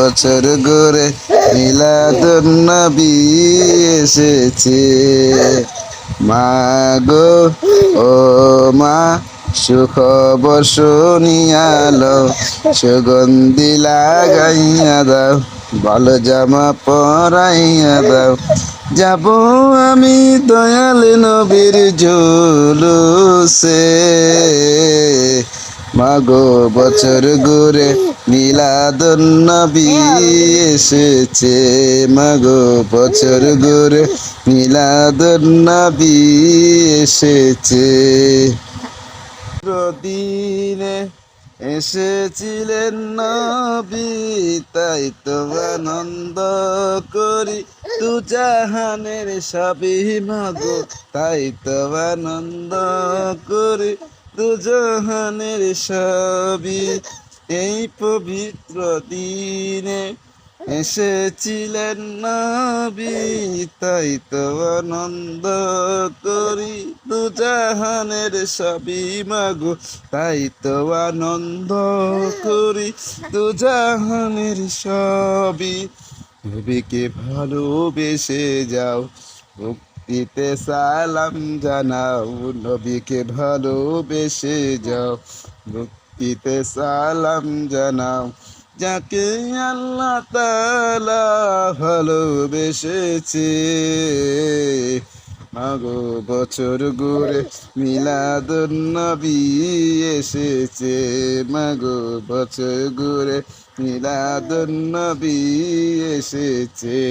বছর ঘুরে মিলাদুন্নবী এসেছে। মা গো ও মা, সুখবর শুনিয়ালো, সুগন্ধি লাগাইয়া দাও, ভালো জামা পরাইয়া দাও। যাব আমি দয়াল নবীর জুলুসে। মাগো বছর ঘুরে মিলাদুন্নবী এসেছে। মাগো বছর ঘুরে মিলাদুন্নবী এসেছে। দিনে এসেছিলেন নবী, তাই তো আনন্দ করি, তু জাহানের সবই মাগো, তাই তো আনন্দ করি, তু জাহানের সবই। এই পবিত্র দিনে এসেছিলেন নবী, তাই তো আনন্দ করি, দু জাহানের সবই মাগো, তাই তো আনন্দ করি, দু জাহানের সবই। নবীকে ভালোবেসে যাও, ভক্তিতে সালাম জানাও। নবীকে ভালোবেসে যাও, ভক্তিতে সালাম জানাও। যাকে আল্লাহ তাআলা ভালোবেসেছে। মাগো বছর ঘুরে মিলাদুন্নবী এসেছে। মাগো বছর ঘুরে মিলাদুন্নবী এসেছে।